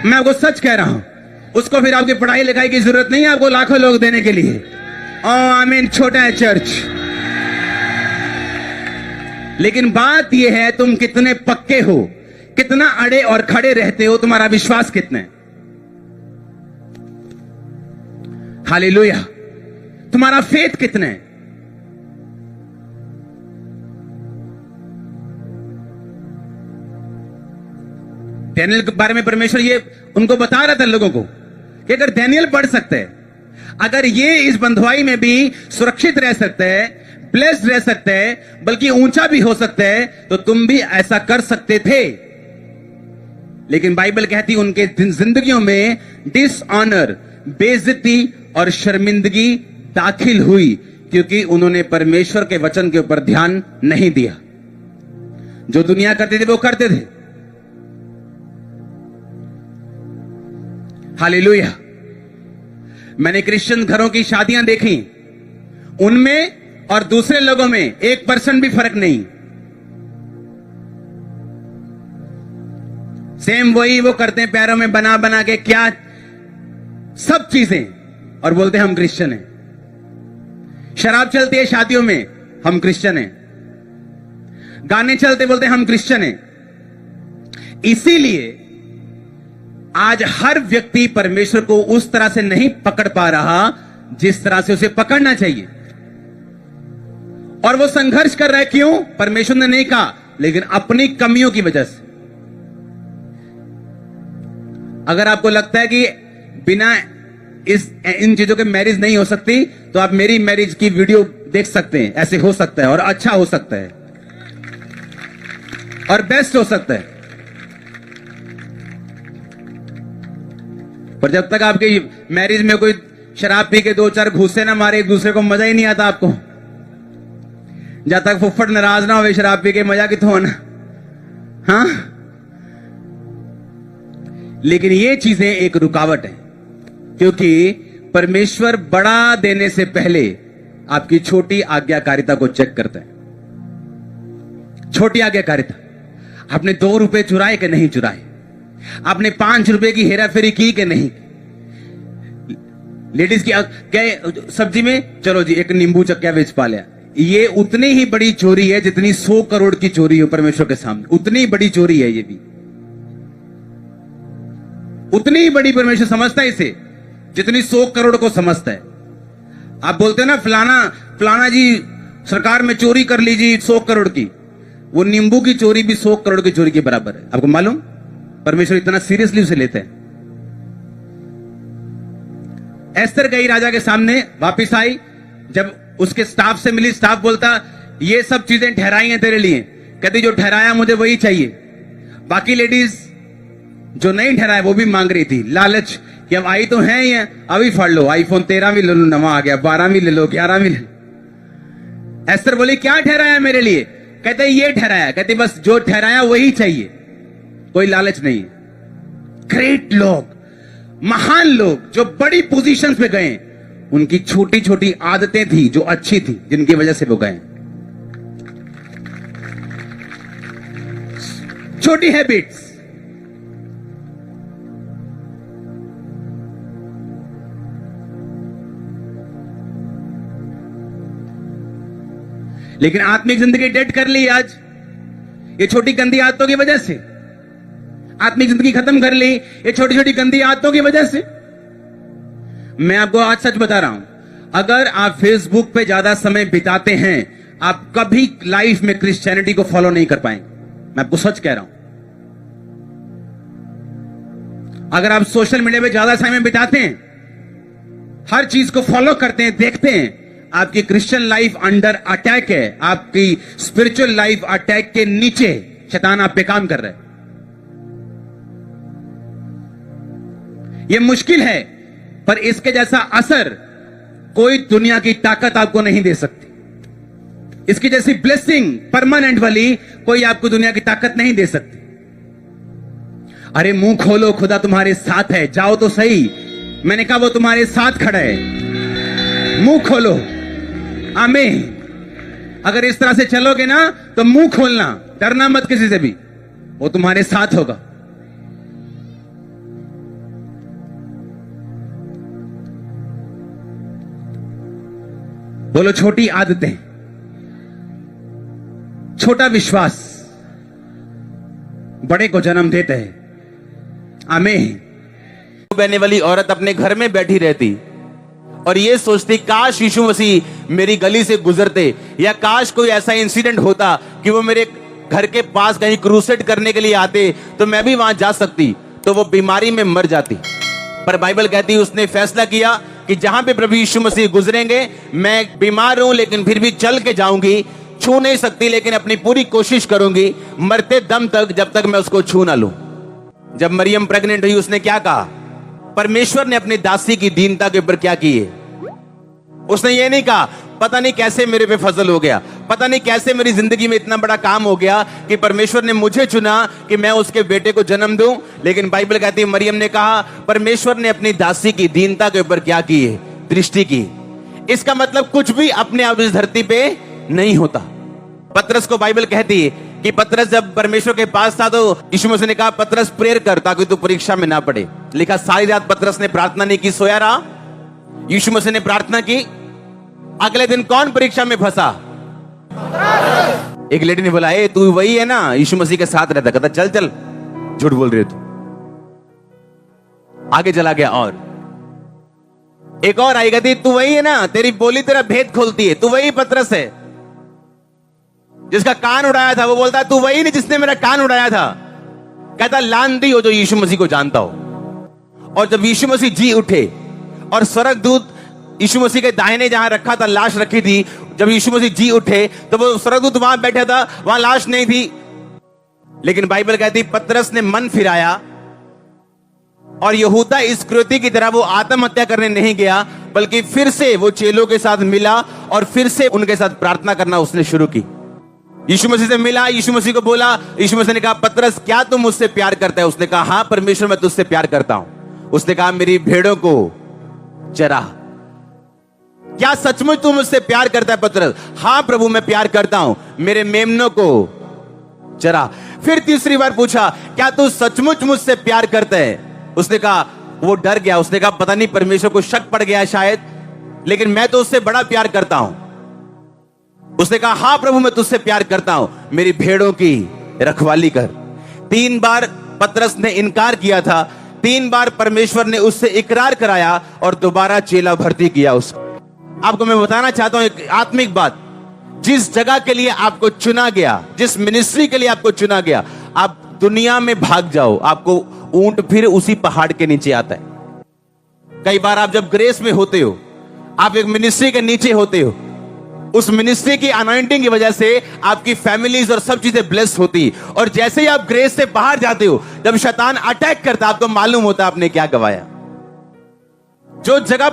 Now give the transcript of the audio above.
मैं आपको सच कह रहा हूं, उसको फिर आपकी पढ़ाई लिखाई की जरूरत नहीं है आपको लाखों लोग देने के लिए। आमीन। छोटा है चर्च, लेकिन बात यह है तुम कितने पक्के हो, कितना अड़े और खड़े रहते हो, तुम्हारा विश्वास कितना है। हालेलुया। तुम्हारा फेथ कितना है। डैनियल के बारे में परमेश्वर ये उनको बता रहा था लोगों को कि अगर डैनियल पढ़ सकते हैं, अगर ये इस बंधुआई में भी सुरक्षित रह सकते हैं, ब्लेस्ड रह सकते हैं, बल्कि ऊंचा भी हो सकते हैं, तो तुम भी ऐसा कर सकते थे। लेकिन बाइबल कहती उनके जिंदगियों में डिसऑनर, बेइज्जती और शर्मिंदगी दाखिल हुई, क्योंकि उन्होंने परमेश्वर के वचन के ऊपर ध्यान नहीं दिया। जो दुनिया करते थे वो करते थे। हालेलुया। मैंने क्रिश्चियन घरों की शादियां देखी, उनमें और दूसरे लोगों में 1% भी फर्क नहीं। सेम वही वो करते हैं, पैरों में बना बना के क्या सब चीजें, और बोलते हैं हम क्रिश्चियन हैं। शराब चलती है शादियों में, हम क्रिश्चियन हैं। गाने चलते, बोलते हैं हम क्रिश्चियन हैं। इसीलिए आज हर व्यक्ति परमेश्वर को उस तरह से नहीं पकड़ पा रहा जिस तरह से उसे पकड़ना चाहिए, और वो संघर्ष कर रहा है। क्यों? परमेश्वर ने नहीं कहा, लेकिन अपनी कमियों की वजह से। अगर आपको लगता है कि बिना इन चीजों के मैरिज नहीं हो सकती, तो आप मेरी मैरिज की वीडियो देख सकते हैं। ऐसे हो सकता है, और अच्छा हो सकता है, और बेस्ट हो सकता है। पर जब तक आपकी मैरिज में कोई शराब पी के 2-4 घूसे ना मारे एक दूसरे को, मजा ही नहीं आता आपको। जब तक फुफ्फड़ नाराज ना हो शराब पी के, मजा कितों होना। हाँ, लेकिन ये चीजें एक रुकावट है, क्योंकि परमेश्वर बड़ा देने से पहले आपकी छोटी आज्ञाकारिता को चेक करता है। छोटी आज्ञाकारिता, आपने 2 रुपए चुराए कि नहीं चुराए, आपने 5 रुपए की हेराफेरी की कि नहीं। लेडीज की क्या सब्जी में, चलो जी एक नींबू चक्का बेच पा लिया, ये उतनी ही बड़ी चोरी है जितनी 100 करोड़ की चोरी हो परमेश्वर के सामने। उतनी बड़ी चोरी है ये भी, उतनी ही बड़ी परमेश्वर समझता है इसे जितनी 100 करोड़ को समझता है। आप बोलते हैं ना फलाना जी सरकार में चोरी कर लीजिए 100 करोड़ की, वो नींबू की चोरी भी 100 करोड़ की चोरी के बराबर है। आपको मालूम? परमेश्वर इतना सीरियसली उसे लेते हैं। एस्तर गई राजा के सामने, वापिस आई, जब उसके स्टाफ से मिली, स्टाफ बोलता ये सब चीजें ठहराई हैं तेरे लिए। कहती जो ठहराया मुझे वही चाहिए। बाकी लेडीज जो नहीं ठहराया वो भी मांग रही थी, लालच कि अब आई तो है ही है, अभी फड़ लो, आईफोन 13 भी ले लो, नवा आ गया, 12 भी ले लो, 11 भी ले लो। एस्तर बोली क्या ठहराया मेरे लिए? कहते ये ठहराया। कहते बस जो ठहराया वही चाहिए, कोई लालच नहीं। ग्रेट लोग, महान लोग जो बड़ी पोजीशंस पे गए, उनकी छोटी छोटी आदतें थी जो अच्छी थी, जिनकी वजह से वो गए। छोटी हैबिट्स। लेकिन आत्मिक जिंदगी डेड कर ली आज, ये छोटी गंदी आदतों की वजह से। आत्मिक जिंदगी खत्म कर ली ये छोटी छोटी गंदी आदतों की वजह से। मैं आपको आज सच बता रहा हूं, अगर आप फेसबुक पे ज्यादा समय बिताते हैं, आप कभी लाइफ में क्रिश्चियनिटी को फॉलो नहीं कर पाएंगे। मैं आपको सच कह रहा हूं। अगर आप सोशल मीडिया पे ज्यादा समय बिताते हैं, हर चीज को फॉलो करते हैं, देखते हैं, आपकी क्रिश्चियन लाइफ अंडर अटैक है। आपकी स्पिरिचुअल लाइफ अटैक के नीचे, शैतान आप पे काम कर रहा है। यह मुश्किल है, पर इसके जैसा असर कोई दुनिया की ताकत आपको नहीं दे सकती। इसकी जैसी ब्लेसिंग परमानेंट वाली कोई आपको दुनिया की ताकत नहीं दे सकती। अरे मुंह खोलो, खुदा तुम्हारे साथ है, जाओ तो सही। मैंने कहा वो तुम्हारे साथ खड़ा है, मुंह खोलो। आमीन। अगर इस तरह से चलोगे ना तो मुंह खोलना, डरना मत किसी से भी, वो तुम्हारे साथ होगा। बोलो छोटी आदतें, छोटा विश्वास बड़े को जन्म देते हैं। आमीन। बहने वाली औरत अपने घर में बैठी रहती और ये सोचती काश यीशु मसीह मेरी गली से गुजरते, या काश कोई ऐसा इंसिडेंट होता कि वो मेरे घर के पास कहीं क्रूसेड करने के लिए आते तो मैं भी वहां जा सकती, तो वो बीमारी में मर जाती। पर बाइबल कहती है उसने फैसला किया कि जहां पे प्रभु यीशु मसीह गुजरेंगे, मैं बीमार हूं लेकिन फिर भी चल के जाऊंगी, छू नहीं सकती लेकिन अपनी पूरी कोशिश करूंगी मरते दम तक, जब तक मैं उसको छू ना लूं। जब मरियम प्रेग्नेंट हुई उसने क्या कहा? परमेश्वर ने अपनी दासी की दीनता के ऊपर क्या किए? उसने ये नहीं कहा पता नहीं कैसे मेरे पे फजल हो गया, पता नहीं कैसे मेरी जिंदगी में इतना बड़ा काम हो गया कि परमेश्वर ने मुझे चुना कि मैं उसके बेटे को जन्म दूं। लेकिन बाइबल कहती है मरियम ने कहा परमेश्वर ने अपनी दासी की दीनता के ऊपर क्या की है? दृष्टि की। इसका मतलब कुछ भी अपने आप इस धरती पे नहीं होता। पतरस को बाइबल कहती है कि पतरस जब परमेश्वर के पास था तो यीशु मसीह ने कहा पतरस प्रेयर कर ताकि तू परीक्षा में ना पड़े। लिखा सारी रात पतरस ने प्रार्थना नहीं की, सोया रहा। यीशु मसीह ने प्रार्थना की। अगले दिन कौन परीक्षा में फंसा? एक लेडी ने बोला ए तू वही है ना यीशु मसीह के साथ रहता? कहता चल चल झूठ बोल रहे तू। आगे चला गया और एक और आई, कहती तू वही है ना, तेरी बोली तेरा भेद खोलती है, तू वही पतरस है जिसका कान उड़ाया था। वो बोलता है तू वही नहीं जिसने मेरा कान उड़ाया था। कहता लानती हो जो यीशु मसीह को जानता हो। और जब यीशु मसीह जी उठे और स्वर्गदूत यीशु मसीह के दाहिने जहां रखा था लाश रखी थी, जब यीशु मसीह जी उठे तो वो स्वर्गदूत वहां बैठा था, वहां लाश नहीं थी। लेकिन बाइबल कहती पतरस ने मन फिराया और यहूदा इस्करियोती की तरह वो आत्महत्या करने नहीं गया, बल्कि फिर से वो चेलों के साथ मिला और फिर से उनके साथ प्रार्थना करना उसने शुरू की। यीशु मसीह से मिला, यीशु मसीह को बोला, यीशु मसीह ने कहा पतरस क्या तुम मुझसे प्यार करता है? उसने कहा हां परमेश्वर मैं तुझसे प्यार करता हूं। उसने कहा मेरी भेड़ों को चरा। क्या सचमुच तू मुझसे प्यार करता है पतरस? हां प्रभु मैं प्यार करता हूं, मेरे मेमनों को चरा। फिर तीसरी बार पूछा क्या तू सचमुच मुझसे प्यार करता है? उसने कहा, वो डर गया, उसने कहा पता नहीं परमेश्वर को शक पड़ गया शायद, लेकिन मैं तो उससे बड़ा प्यार करता हूं। उसने कहा हां प्रभु मैं तुझसे प्यार करता हूं, मेरी भेड़ों की रखवाली कर। 3 बार पतरस ने इनकार किया था, 3 बार परमेश्वर ने उससे इकरार कराया और दोबारा चेला भर्ती किया उसको। आपको मैं बताना चाहता हूं एक आत्मिक बात, जिस जगह के लिए आपको चुना गया, जिस मिनिस्ट्री के लिए आपको चुना गया, आप दुनिया में भाग जाओ, आपको ऊंट फिर उसी पहाड़ के नीचे आता है। कई बार आप जब ग्रेस में होते हो, आप एक मिनिस्ट्री के नीचे होते हो, उस मिनिस्ट्री की अनॉइंटिंग की वजह से आपकी फैमिलीज और सब चीजें ब्लेस होती, और जैसे ही आप ग्रेस से बाहर जाते हो, जब शैतान अटैक करता आपको मालूम होता आपने क्या गवाया। जो जगह